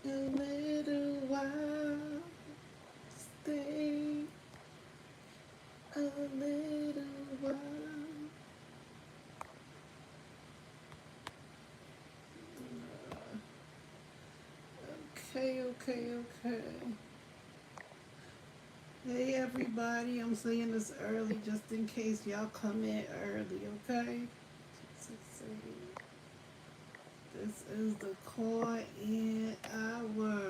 A little while, stay a little while. Okay, okay, okay. Hey everybody, I'm saying this early just in case y'all come in early, okay? This is the call in hour.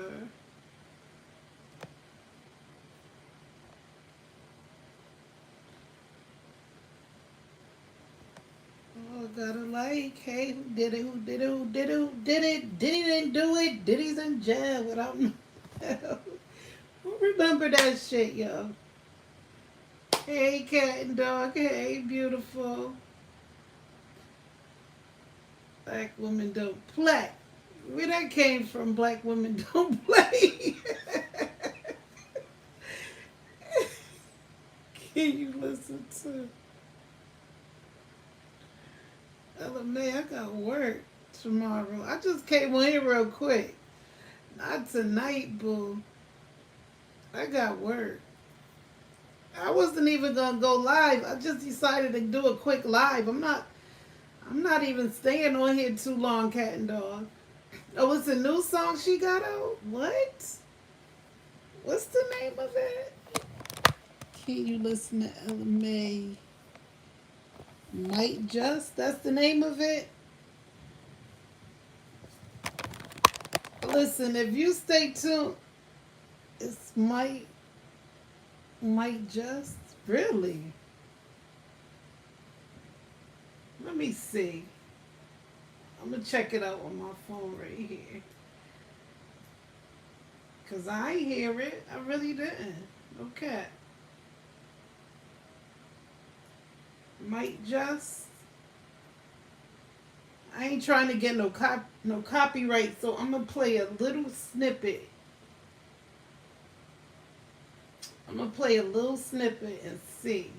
Oh, got a like. Hey, who did it? Who did it? Who did it? Who did it? Diddy didn't do it. Diddy's in jail without no help. Who remember that shit, yo? Hey, cat and dog. Hey, beautiful. Black women don't play. Where that came from, black women don't play. Can you listen to LMA? I got work tomorrow. I just came on here real quick. Not tonight, boo. I got work. I wasn't even gonna go live. I just decided to do a quick live. I'm not even staying on here too long, cat and dog. Oh, it's a new song she got out? What? What's the name of it? Can you listen to LMA? Might Just? That's the name of it? Listen, if you stay tuned, it's Might Just? Really? Let me see. I'm gonna check it out on my phone right here. Cause I ain't hear it. I really didn't. Okay. Might Just. I ain't trying to get no copyright, so I'm gonna play a little snippet. I'm gonna play a little snippet and see.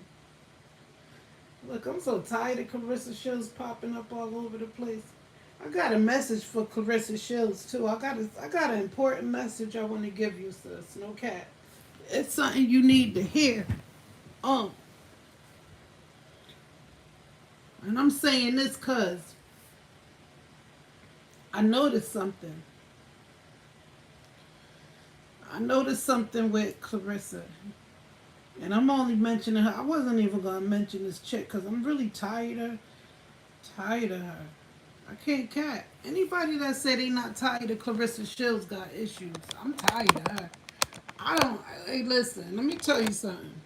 Look, I'm so tired of Clarissa Shields popping up all over the place. I got a message for Clarissa Shields too. I got an important message I want to give you, sis. No cat. It's something you need to hear. Um, and I'm saying this cause I noticed something. I noticed something with Clarissa. And I'm only mentioning her. I wasn't even gonna mention this chick because I'm really tired of her. I can't cat. Anybody that said they not tired of Clarissa Shields got issues. I'm tired of her. I don't. Hey, listen. Let me tell you something.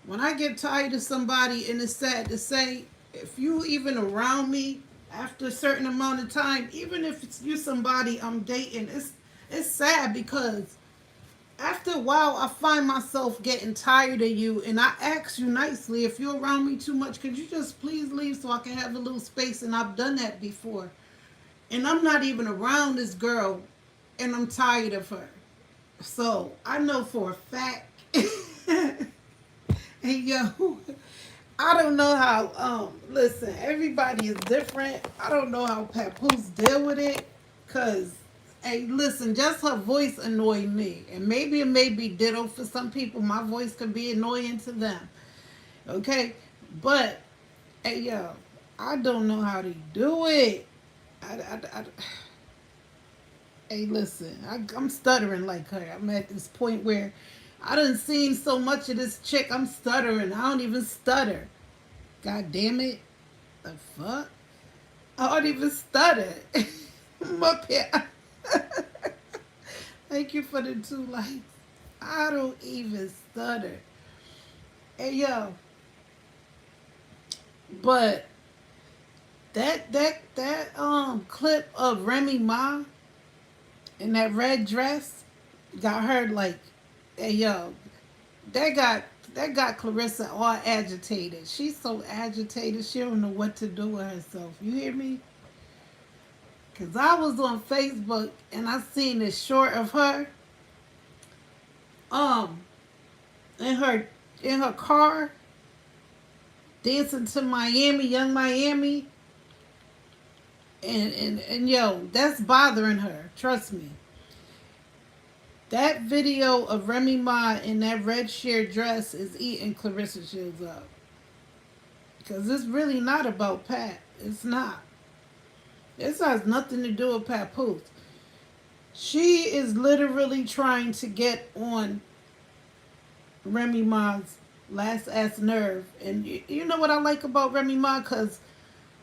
When I get tired of somebody, and it's sad to say, if you even around me after a certain amount of time, even if it's you somebody I'm dating, it's sad because after a while, I find myself getting tired of you, and I ask you nicely, if you're around me too much, could you just please leave so I can have a little space? And I've done that before. And I'm not even around this girl, and I'm tired of her. So I know for a fact. Hey yo, I don't know how. Listen, everybody is different. I don't know how Papoose deal with it, cause hey, listen, just her voice annoyed me, and maybe it may be ditto for some people. My voice could be annoying to them. Okay, but hey yo, I don't know how to do it. I hey, listen, I'm stuttering like her. I'm at this point where I done seen so much of this chick. I'm stuttering. I don't even stutter. God damn it. The fuck? I don't even stutter. I'm up here. Thank you for the 2 likes. I don't even stutter. Hey yo, but that clip of Remy Ma in that red dress got her like, hey yo, that got that got Clarissa all agitated. She's so agitated she don't know what to do with herself. You hear me? Cause I was on Facebook and I seen this short of her um in her car dancing to Miami, Young Miami, And yo, that's bothering her. Trust me. That video of Remy Ma in that red sheer dress is eating Clarissa Shields up. Because it's really not about Pat. It's not. This has nothing to do with Pat Poose. She is literally trying to get on Remy Ma's last ass nerve. And you know what I like about Remy Ma? Because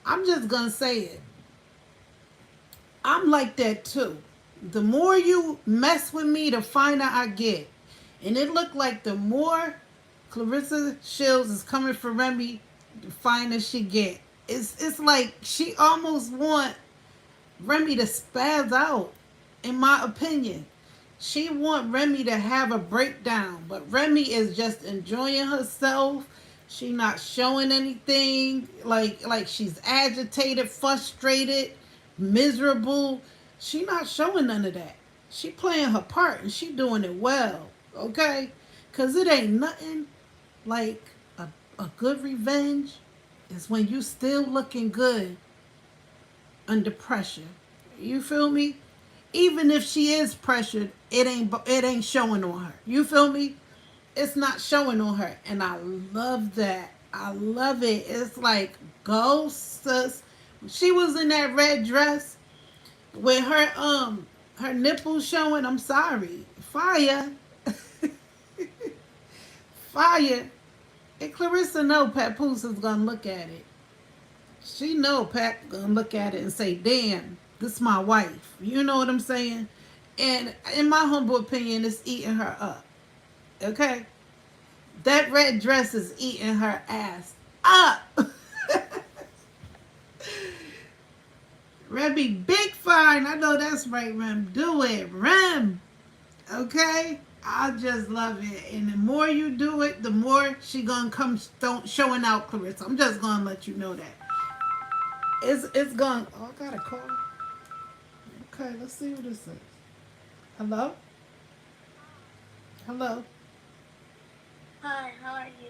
I'm just going to say it. I'm like that too. The more you mess with me, the finer I get. And it looked like the more Clarissa Shields is coming for Remy, the finer she get. It's like she almost want Remy to spaz out, in my opinion. She want Remy to have a breakdown, but Remy is just enjoying herself. She not showing anything like she's agitated, frustrated, miserable. She not showing none of that. She playing her part and she doing it well, okay? Cause it ain't nothing like a good revenge is when you still looking good under pressure. You feel me? Even if she is pressured, it ain't showing on her. You feel me? It's not showing on her, and I love that. I love it. It's like go sis. She was in that red dress with her nipples showing. I'm sorry, fire, fire. And Clarissa know Papoose is gonna look at it. She know Pat gonna look at it and say, "Damn, this is my wife." You know what I'm saying? And in my humble opinion, it's eating her up. Okay, that red dress is eating her ass up. Remy, big fine. I know that's right, Rem. Do it, Rem. Okay? I just love it. And the more you do it, the more she gonna come showing out, Clarissa. I'm just gonna let you know that. It's gonna. Oh, I got a call. Okay, let's see what this is. Hello? Hello? Hi, how are you?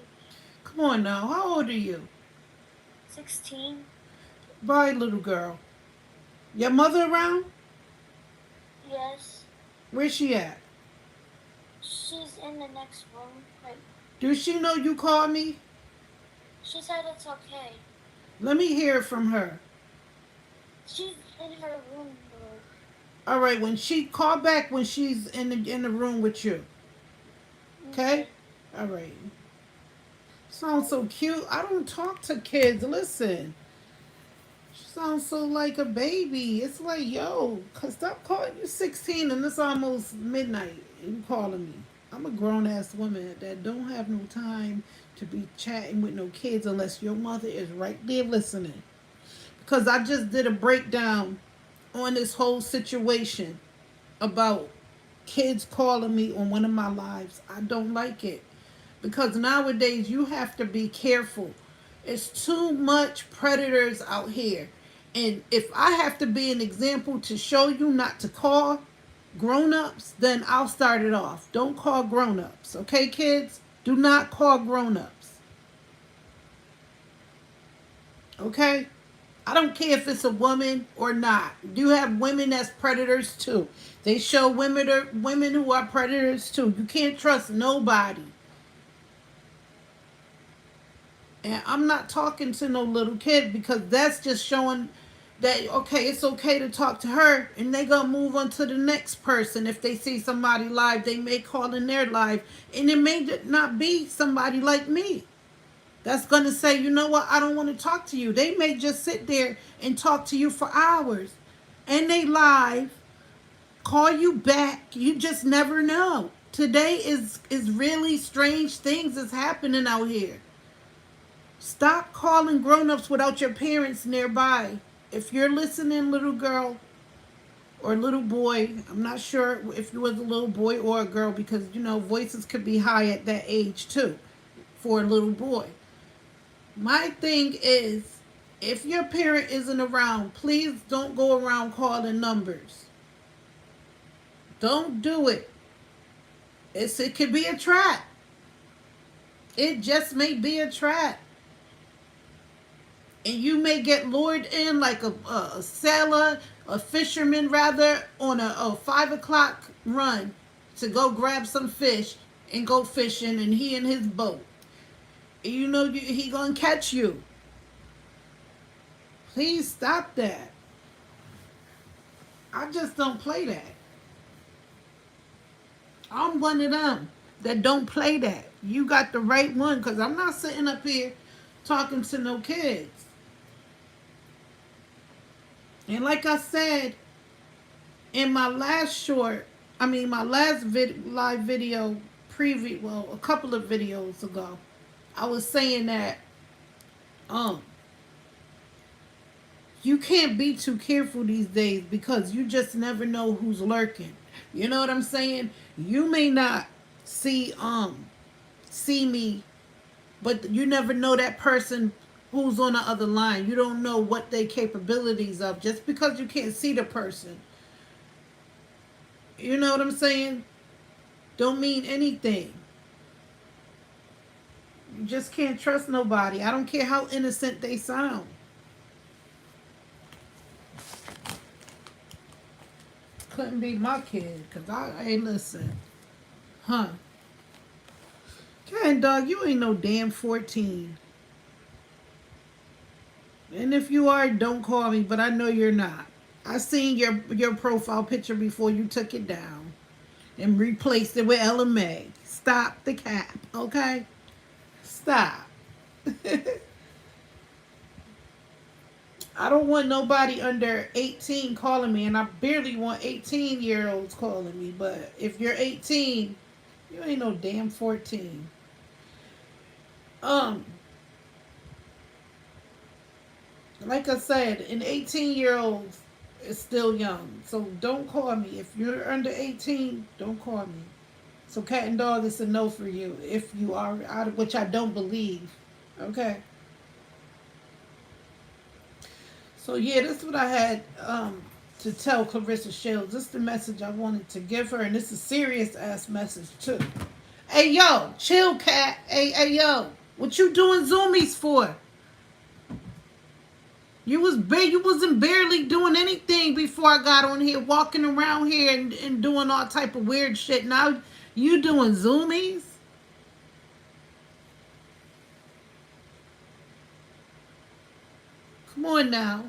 Come on now. How old are you? 16. Bye, little girl. Your mother around? Yes. Where's she at? She's in the next room. Like, Does she know you called me? she said it's okay. Let me hear it from her. She's in her room though. All right, when she call back when she's in the room with you. Okay? All right. Sounds so cute. I don't talk to kids. Listen. She sounds so like a baby. It's like, yo, cause stop calling you 16 and it's almost midnight. You calling me. I'm a grown ass woman that don't have no time to be chatting with no kids unless your mother is right there listening. Because I just did a breakdown on this whole situation about kids calling me on one of my lives. I don't like it. Because nowadays you have to be careful. It's too much predators out here. And if I have to be an example to show you not to call grown-ups, then I'll start it off. Don't call grown-ups. Okay, kids? Do not call grown-ups. Okay? I don't care if it's a woman or not. You have women that's predators too. They show women who are predators too. You can't trust nobody. And I'm not talking to no little kid because that's just showing that, okay, it's okay to talk to her and they gonna move on to the next person. If they see somebody live, they may call in their live and it may not be somebody like me that's gonna say, you know what, I don't want to talk to you. They may just sit there and talk to you for hours and they live, call you back. You just never know. Today is really strange things is happening out here. Stop calling grown-ups without your parents nearby. If you're listening, little girl or little boy, I'm not sure if you was a little boy or a girl because, you know, voices could be high at that age too for a little boy. My thing is, if your parent isn't around, please don't go around calling numbers. Don't do it. It could be a trap. It just may be a trap. and you may get lured in like a sailor, a fisherman rather, on a 5 o'clock run to go grab some fish and go fishing, and he in his boat. You know he gonna catch you. Please stop that. I just don't play that. I'm one of them that don't play that. You got the right one, because I'm not sitting up here talking to no kids. And like I said in my last my last live video preview, well, a couple of videos ago, I was saying that um you can't be too careful these days, because you just never know who's lurking. You know what I'm saying? You may not see see me, but you never know that person who's on the other line. You don't know what their capabilities of, just because you can't see the person. You know what I'm saying? Don't mean anything. You just can't trust nobody. I don't care how innocent they sound. Couldn't be my kid, because hey, listen. Huh. Cat dog, you ain't no damn 14. And if you are, don't call me, but I know you're not. I seen your profile picture before you took it down and replaced it with Ella May. Stop the cap, okay? Stop. I don't want nobody under 18 calling me, and I barely want 18-year-olds calling me. But if you're 18, you ain't no damn 14. Um, like I said, an 18-year-old is still young. So don't call me. If you're under 18, don't call me. So cat and dog is a no for you. If you are out of, which I don't believe. Okay. So yeah, this is what I had to tell Clarissa Shields. This is the message I wanted to give her, and this is a serious ass message too. Hey yo, chill cat. Hey yo, what you doing zoomies for? You wasn't barely doing anything before I got on here, walking around here and doing all type of weird shit. Now you doing zoomies? Come on now.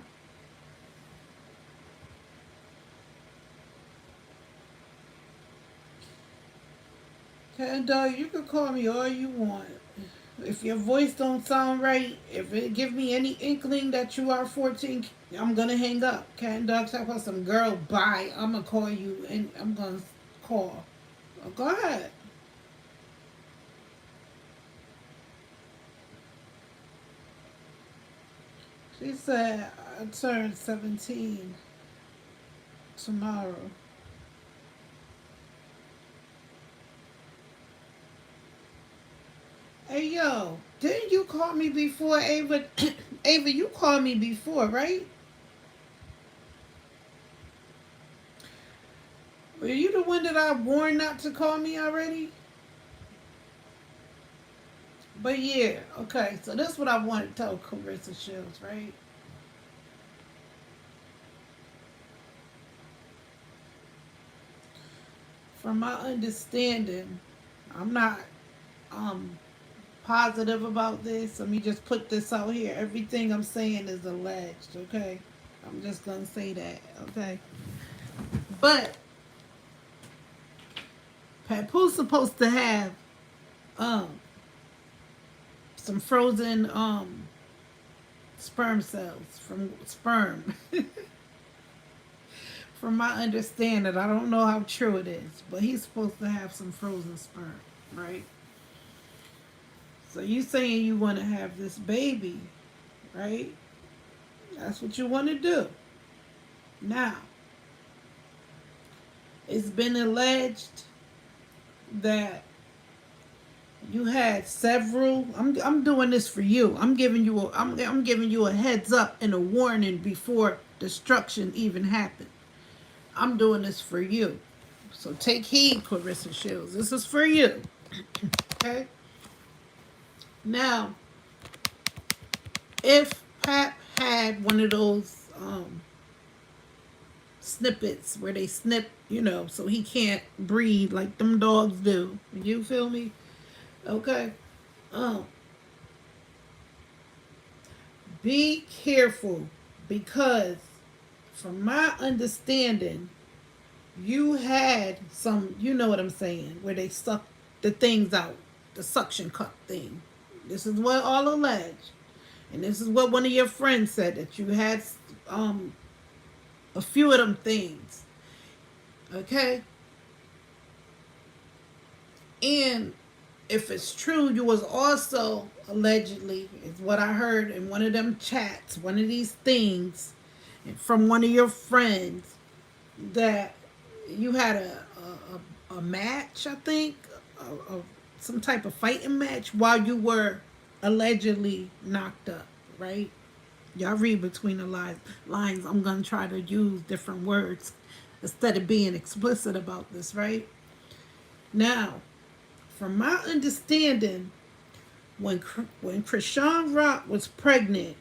Okay, dog, you can call me all you want. If your voice don't sound right, if it give me any inkling that you are 14, I'm gonna hang up. Cat and dog talk about some girl, bye. I'm gonna call you and I'm gonna call. Oh, go ahead. She said I turned 17 tomorrow. Hey yo, didn't you call me before, Ava? Ava, you called me before, right? Were you the one that I warned not to call me already? But yeah, okay. So that's what I wanted to tell Clarissa Shields, right? From my understanding, I'm not um positive about this. Let me just put this out here. Everything I'm saying is alleged, okay? I'm just gonna say that, okay? But Papoose supposed to have um some frozen sperm cells from sperm. From my understanding, I don't know how true it is, but he's supposed to have some frozen sperm, right? So you saying you want to have this baby, right? That's what you want to do. Now, it's been alleged that you had several. I'm doing this for you. I'm giving you a heads up and a warning before destruction even happened. I'm doing this for you. So take heed, Clarissa Shields. This is for you. Okay? Now, if Pat had one of those snippets where they snip, so he can't breathe like them dogs do. You feel me? Okay. Um, be careful because, from my understanding, you had some, you know what I'm saying, where they suck the things out, the suction cup thing. This is what all alleged. And this is what one of your friends said that you had um, a few of them things. Okay? And if it's true, you was also allegedly, is what I heard in one of them chats, one of these things from one of your friends, that you had a match, I think, some type of fighting match while you were allegedly knocked up, right? Y'all read between the lines. I'm going to try to use different words instead of being explicit about this, right? Now, from my understanding, when Krishan Rock was pregnant,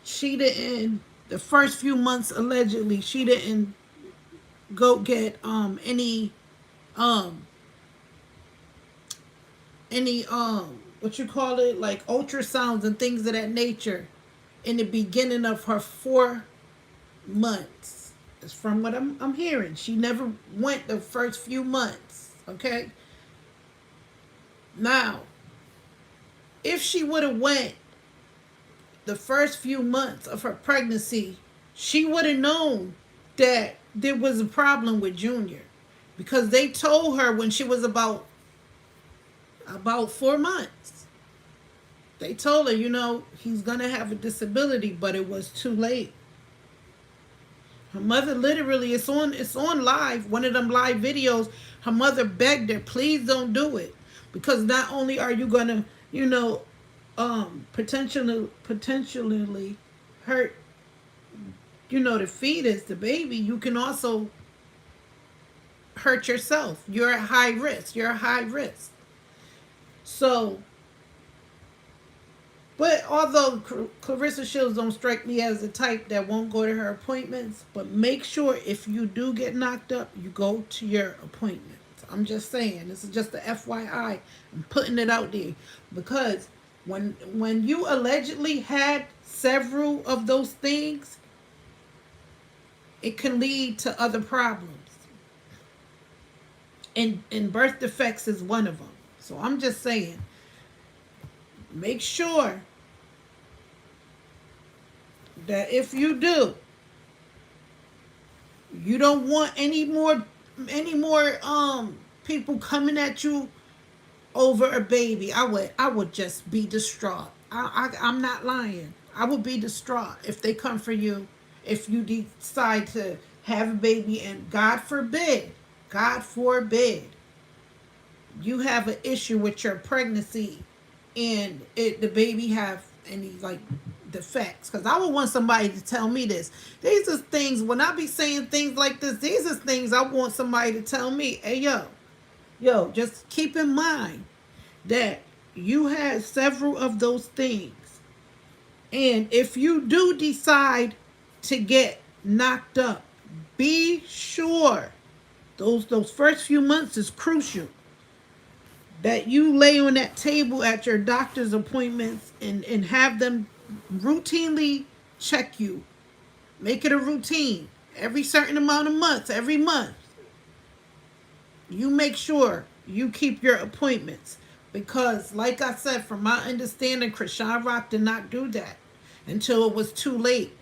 she didn't, the first few months allegedly, she didn't go get um what you call it, like ultrasounds and things of that nature in the beginning of her 4 months. It's from what I'm hearing. She never went the first few months. Okay. Now, if she would have went the first few months of her pregnancy, she would have known that there was a problem with Junior, because they told her when she was about 4 months. They told her, he's gonna have a disability, but it was too late. Her mother literally, it's on live, one of them live videos. Her mother begged her, please don't do it, because not only are you gonna, potentially hurt, the fetus, the baby, you can also hurt yourself. You're at high risk. You're at high risk. So, but although Clarissa Shields don't strike me as the type that won't go to her appointments, but make sure if you do get knocked up, you go to your appointments. I'm just saying, this is just the FYI. I'm putting it out there because when you allegedly had several of those things, it can lead to other problems. And birth defects is one of them. So I'm just saying, make sure that if you do, you don't want any more people coming at you over a baby. I would just be distraught. I'm not lying. I would be distraught if they come for you, if you decide to have a baby, and God forbid, you have an issue with your pregnancy and the baby have any like defects. Because I would want somebody to tell me this. These are things, when I be saying things like this, these are things I want somebody to tell me. Hey, yo, just keep in mind that you had several of those things. And if you do decide to get knocked up, be sure those first few months is crucial, that you lay on that table at your doctor's appointments and have them routinely check you. Make it a routine. Every certain amount of months, every month, you make sure you keep your appointments. Because, like I said, from my understanding, Krishan Rock did not do that until it was too late.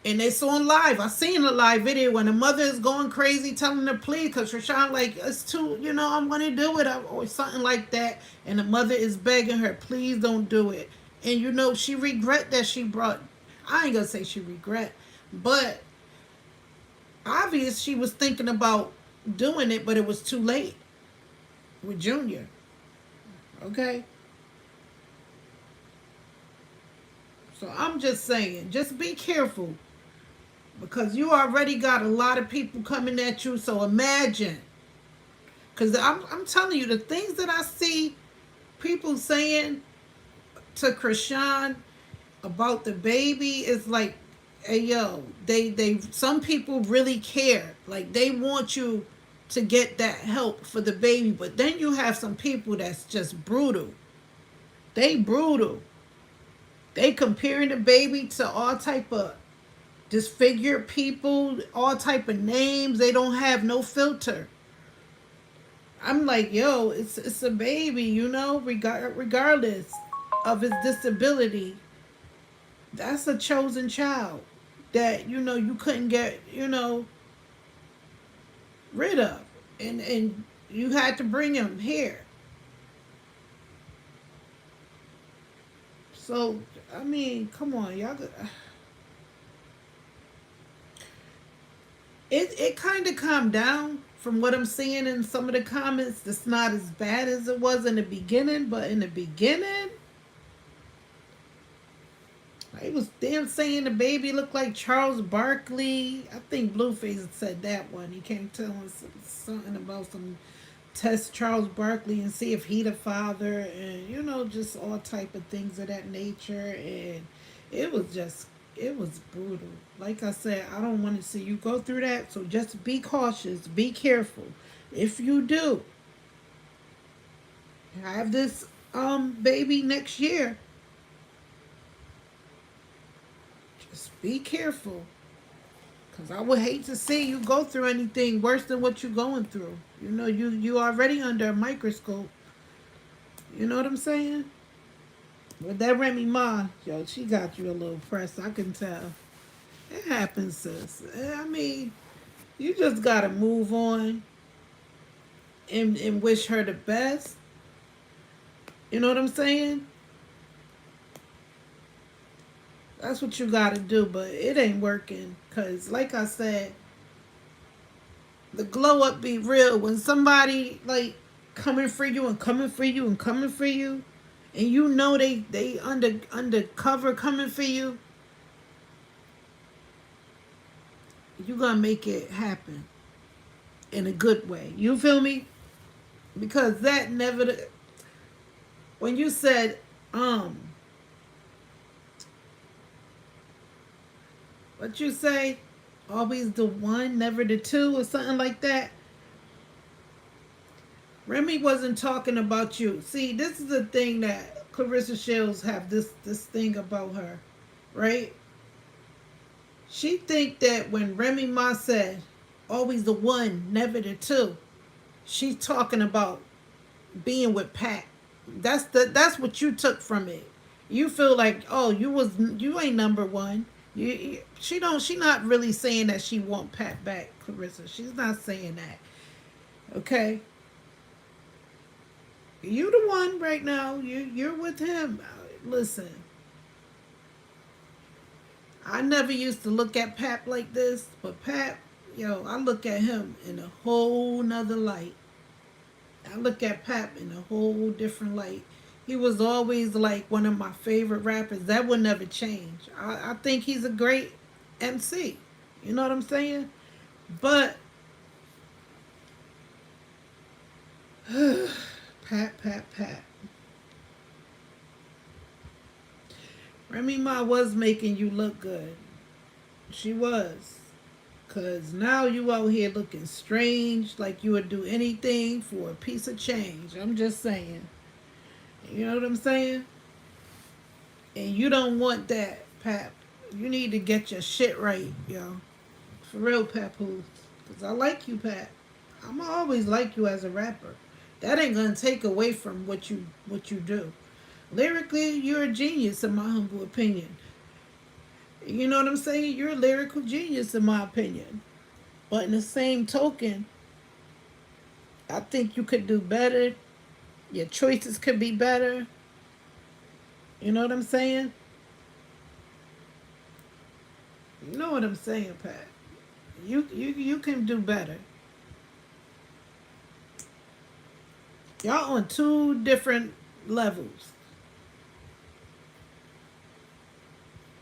And it's on live. I seen a live video when the mother is going crazy telling her please, because Krishan like, it's too, I'm going to do it, or something like that. And the mother is begging her, please don't do it. And she regret that she brought, I ain't going to say she regret, but obvious she was thinking about doing it, but it was too late with Junior. Okay? So I'm just saying, just be careful. Because you already got a lot of people coming at you. So imagine. Because I'm telling you, the things that I see people saying to Krishan, about the baby is like, hey yo, they some people really care. Like they want you to get that help for the baby, but then you have some people that's just brutal. They brutal. They comparing the baby to all type of disfigured people, all type of names. They don't have no filter. I'm like, yo, it's a baby, regardless of his disability. That's a chosen child that you couldn't get rid of, and you had to bring him here. So I mean, come on, y'all. It kind of calmed down from what I'm seeing in some of the comments. It's not as bad as it was in the beginning, but in the beginning, they was damn saying the baby looked like Charles Barkley. I think Blueface said that one. He came telling us something about some test Charles Barkley and see if he the father, and just all type of things of that nature. And it was just it was brutal. Like I said, I don't want to see you go through that. So just be cautious, be careful. If you do have this baby next year, just be careful. Cause I would hate to see you go through anything worse than what you're going through. You already under a microscope. You know what I'm saying? But that Remy Ma, yo, she got you a little pressed. I can tell. It happens, sis. I mean, you just gotta move on and wish her the best. You know what I'm saying? That's what you gotta do, but it ain't working. Cause like I said, the glow up be real. When somebody like coming for you and coming for you and coming for you, and they undercover coming for you, you gonna make it happen in a good way. You feel me? Because that never. When you said um, what you say? Always the one, never the two, or something like that. Remy wasn't talking about you. See, this is the thing that Clarissa Shields have this thing about her, right? She think that when Remy Ma said always the one, never the two, she's talking about being with Pat. That's what you took from it. You feel like, oh, you ain't number one. She not really saying that she want Pat back, Clarissa. She's not saying that. Okay, you the one right now. You're with him. Listen, I never used to look at Pat like this, but Pat, yo, I look at him in a whole nother light. I look at Pat in a whole different light. He was always like one of my favorite rappers. That would never change. I think he's a great MC. You know what I'm saying? But Pat. Remy Ma was making you look good. She was. Cause now you out here looking strange, like you would do anything for a piece of change. I'm just saying. You know what I'm saying? And you don't want that, Pap. You need to get your shit right, yo. For real, Papoose. Cause I like you, Pat. I'ma always like you as a rapper. That ain't gonna take away from what you do. Lyrically, you're a genius in my humble opinion. You know what I'm saying? You're a lyrical genius in my opinion. But in the same token, I think you could do better. Your choices could be better. You know what I'm saying? You know what I'm saying, Pat. You can do better. Y'all on two different levels.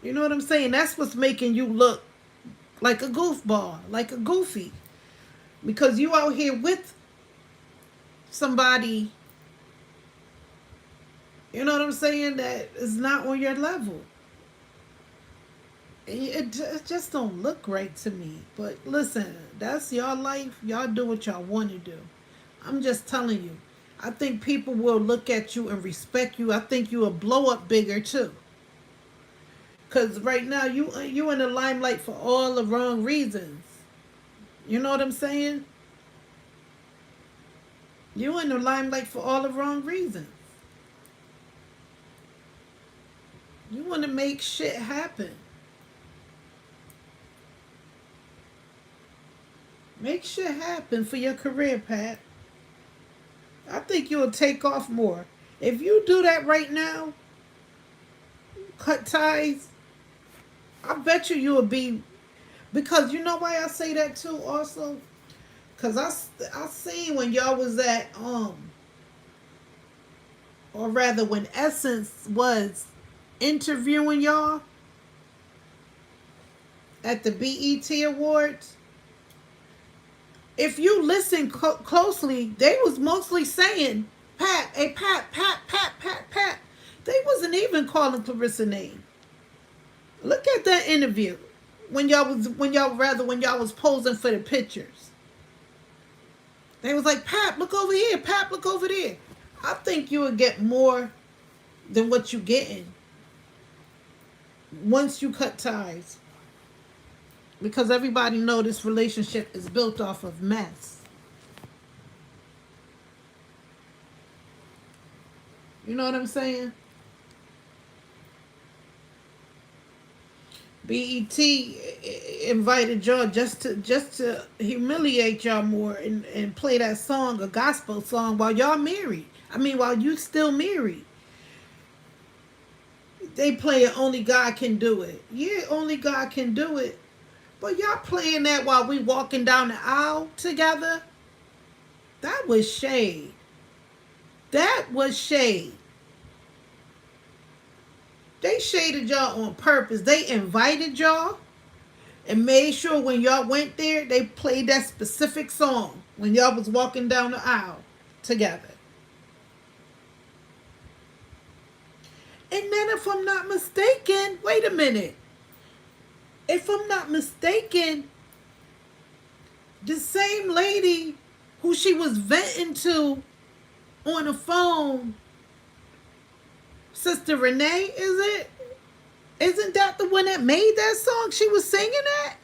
You know what I'm saying? That's what's making you look like a goofball, like a goofy. Because you out here with somebody, you know what I'm saying, that is not on your level. It just don't look right to me. But listen, that's your life. Y'all do what y'all want to do. I'm just telling you. I think people will look at you and respect you. I think you will blow up bigger too. Cause right now you in the limelight for all the wrong reasons. You know what I'm saying? You in the limelight for all the wrong reasons. You want to make shit happen. Make shit happen for your career, Pat. I think you'll take off more. If you do that right now, cut ties, I bet you'll be. Because you know why I say that too, also? Because I seen when y'all was at, or rather when Essence was interviewing y'all at the BET Awards. If you listen closely, they was mostly saying, Pat, hey, Pat, Pat, Pat, Pat, Pat. They wasn't even calling Clarissa name. Look at that interview when y'all was posing for the pictures. They was like, Pat, look over here. Pat, look over there. I think you would get more than what you getting once you cut ties. Because everybody know this relationship is built off of mess. You know what I'm saying? BET invited y'all just to humiliate y'all more and play that song, a gospel song, while y'all married. I mean, while you still married. They play it Only God Can Do It. Yeah, Only God Can Do It. But y'all playing that while we walking down the aisle together? That was shade. That was shade. They shaded y'all on purpose. They invited y'all and made sure when y'all went there, they played that specific song when y'all was walking down the aisle together. And then if I'm not mistaken, wait a minute. If I'm not mistaken, the same lady who she was venting to on the phone, Sister Renee, is it? Isn't that the one that made that song? She was singing that?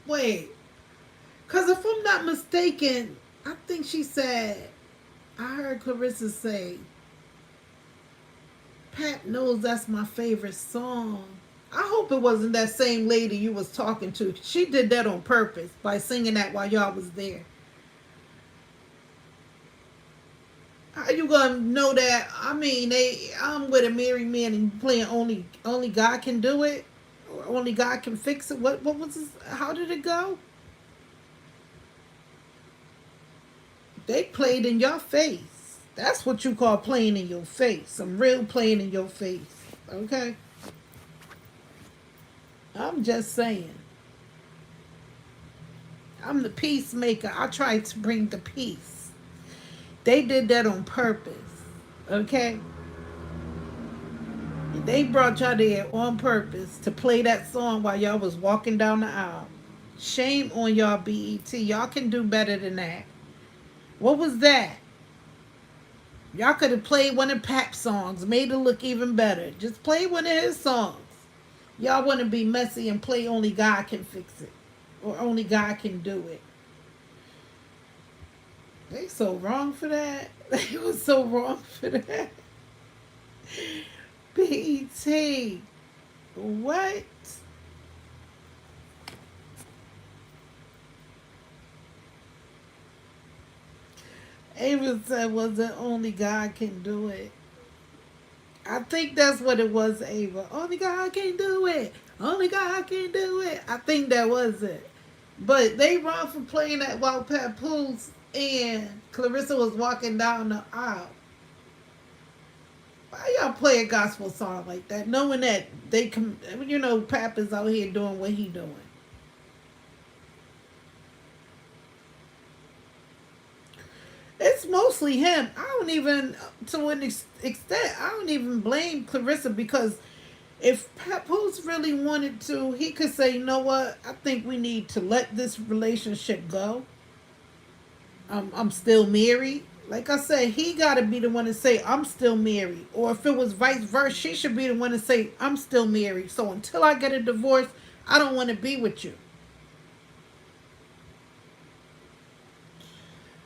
Wait. Because if I'm not mistaken, I think she said, I heard Clarissa say, Pat knows that's my favorite song. I hope it wasn't that same lady you was talking to. She did that on purpose by singing that while y'all was there. How you gonna know that? I mean, I'm with a married man and playing only God can do it, or only God can fix it. What was this? How did it go? They played in your face. That's what you call playing in your face. Some real playing in your face. Okay. I'm just saying. I'm the peacemaker. I try to bring the peace. They did that on purpose. Okay? They brought y'all there on purpose to play that song while y'all was walking down the aisle. Shame on y'all, BET. Y'all can do better than that. What was that? Y'all could have played one of Pap's songs, made it look even better. Just play one of his songs. Y'all want to be messy and play Only God Can Fix It. Or Only God Can Do It. They so wrong for that. They was so wrong for that. BET. What? Ava said, was it Only God Can Do It? I think that's what it was, Ava. Only God can do it. Only God can do it. I think that was it. But they wrong for playing that while Papoose and Clarissa was walking down the aisle. Why y'all play a gospel song like that, knowing that they can, Pap is out here doing what he doing? It's mostly him. I don't even, to an extent, I don't even blame Clarissa because If Papoose really wanted to, he could say, you know what? I think we need to let this relationship go. I'm still married. Like I said, he got to be the one to say, I'm still married. Or if it was vice versa, she should be the one to say, I'm still married. So until I get a divorce, I don't want to be with you.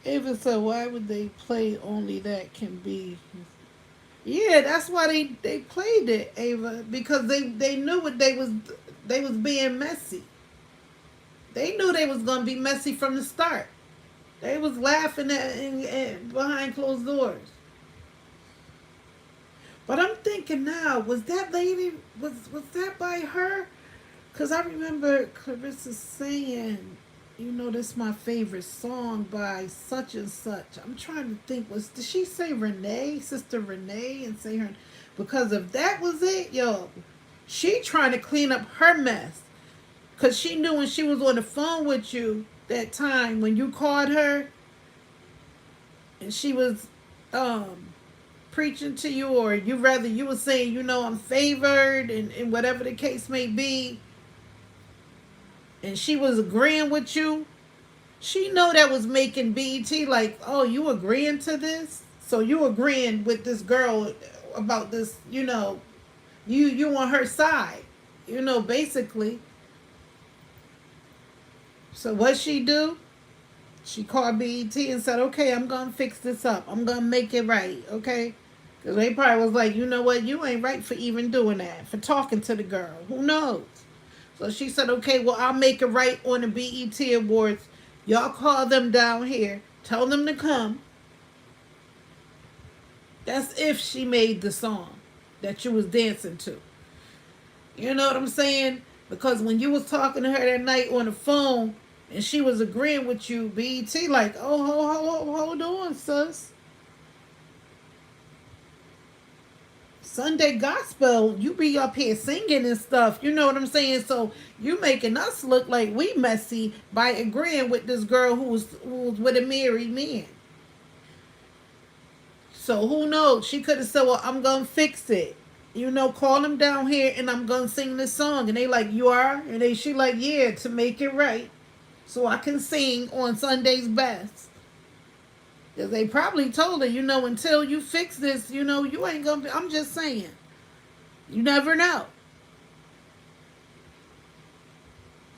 Ava said, why would they play only that can be? Yeah, that's why they played it, Ava, because they knew what they was being messy. They knew they was gonna be messy from the start. They was laughing at behind closed doors. But I'm thinking now, was that lady was that by her? Cause I remember Clarissa saying, you know, this is my favorite song by such and such. I'm trying to think, did she say Renee, Sister Renee, and say her? Because if that was it, yo, she trying to clean up her mess. Cause she knew when she was on the phone with you that time when you called her and she was um preaching to you, or you were saying, you know, I'm favored, and whatever the case may be, and she was agreeing with you. She know that was making BET like, oh, you agreeing to this? So you agreeing with this girl about this, you know, you on her side, you know, basically. So what she do? She called BET and said, okay, I'm gonna fix this up. I'm gonna make it right, okay? Because they probably was like, you know what, you ain't right for even doing that, for talking to the girl. Who knows? So she said, okay, well, I'll make it right on the BET Awards. Y'all call them down here. Tell them to come. That's if she made the song that you was dancing to. You know what I'm saying? Because when you was talking to her that night on the phone and she was agreeing with you, BET like, oh, hold on, sis. Sunday gospel, you be up here singing and stuff. You know what I'm saying? So you making us look like we messy by agreeing with this girl who's with a married man. So who knows? She could have said, "Well, I'm gonna fix it. You know, call him down here, and I'm gonna sing this song." And they like, "You are?" And she like, "Yeah, to make it right, so I can sing on Sunday's best." Because they probably told her, you know, until you fix this, you know, you ain't gonna be. I'm just saying. You never know.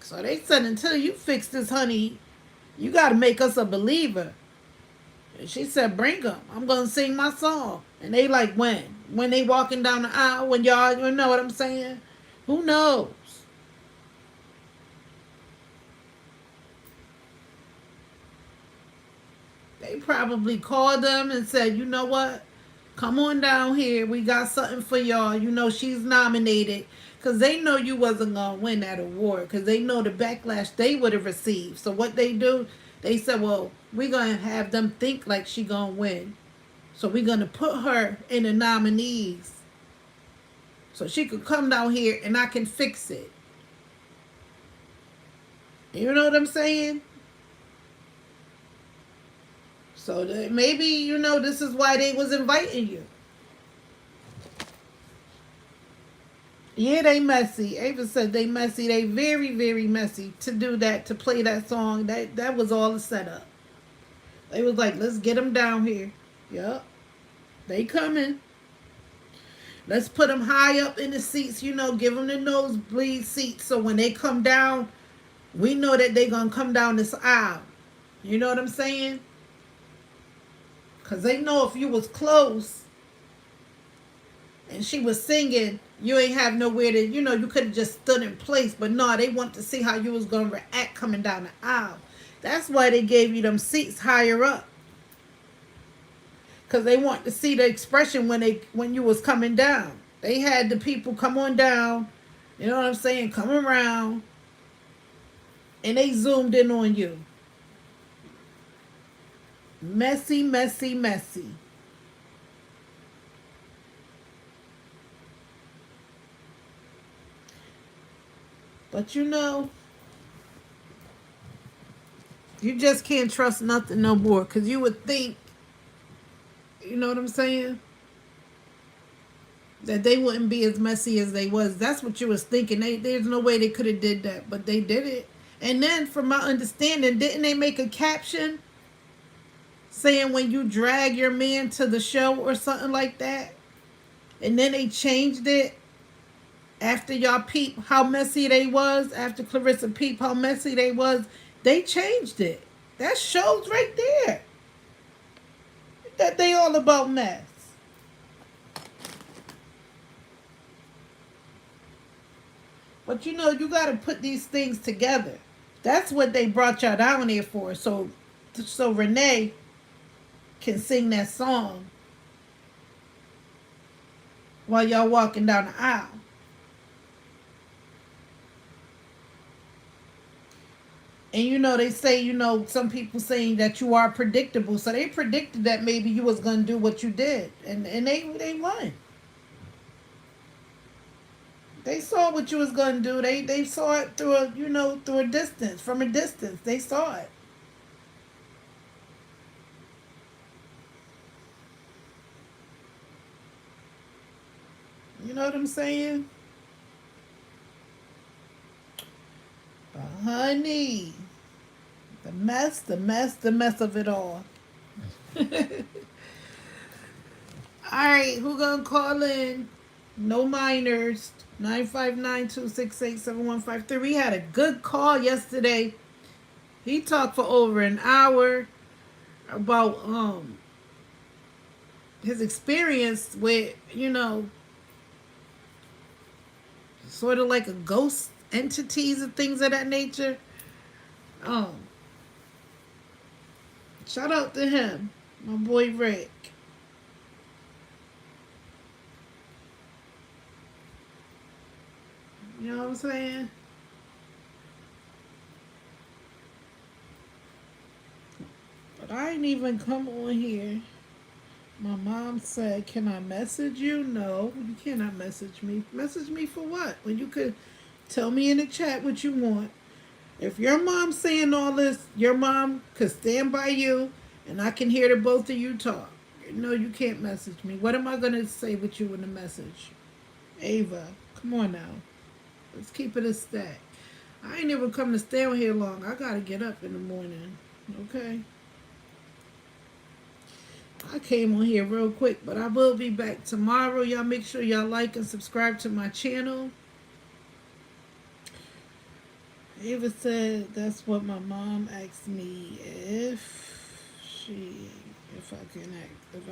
So they said, until you fix this, honey, you got to make us a believer. And she said, bring them. I'm going to sing my song. And they like, when? When they walking down the aisle? When y'all, you know what I'm saying? Who knows? They probably called them and said, you know what? Come on down here. We got something for y'all. You know, she's nominated. Because they know you wasn't going to win that award. Because they know the backlash they would have received. So what they do, they said, well, we're going to have them think like she going to win. So we're going to put her in the nominees. So she could come down here and I can fix it. You know what I'm saying? So maybe, you know, this is why they was inviting you. Yeah, they messy. Ava said they messy. They very, very messy to do that, to play that song. That was all a setup. They was like, let's get them down here. Yup. They coming. Let's put them high up in the seats, you know, give them the nosebleed seats. So when they come down, we know that they going to come down this aisle. You know what I'm saying? Because they know if you was close and she was singing, you ain't have nowhere to, you know, you could have just stood in place. But no, they want to see how you was going to react coming down the aisle. That's why they gave you them seats higher up. Because they want to see the expression when you was coming down. They had the people come on down, you know what I'm saying, come around, and they zoomed in on you. Messy, messy, messy. But you know, you just can't trust nothing no more. Because you would think, you know what I'm saying? That they wouldn't be as messy as they was. That's what you was thinking. There's no way they could have did that, but they did it. And then, from my understanding, didn't they make a caption saying when you drag your man to the show or something like that? And then they changed it after y'all peep how messy they was. After Clarissa peep how messy they was, they changed it. That shows right there that they all about mess. But you got to put these things together. That's what they brought y'all down here for. So Renee can sing that song while y'all walking down the aisle. And they say, some people saying that you are predictable. So they predicted that maybe you was gonna do what you did. And they won. They saw what you was gonna do. They saw it through a distance. From a distance. They saw it. You know what I'm saying? But honey, the mess of it all. Alright, who gonna call in? No minors. 959-268-7153. We had a good call yesterday. He talked for over an hour about his experience with, sort of like a ghost entities and things of that nature. Um Shout out to him, my boy Rick. You know what I'm saying? But I ain't even come on here. My mom said, "Can I message you?" No, you cannot message me. Message me for what? When you could tell me in the chat what you want. If your mom's saying all this, your mom could stand by you and I can hear the both of you talk. No, you can't message me. What am I going to say with you in the message? Ava, come on now. Let's keep it a stack. I ain't even come to stay on here long. I got to get up in the morning. Okay? I came on here real quick, but I will be back tomorrow. Y'all make sure y'all like and subscribe to my channel. Ava said that's what my mom asked me if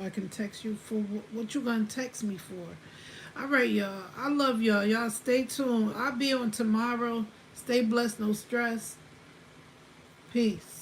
I can text you for what you gonna text me for. All right, y'all. I love y'all. Y'all stay tuned. I'll be on tomorrow. Stay blessed, no stress. Peace.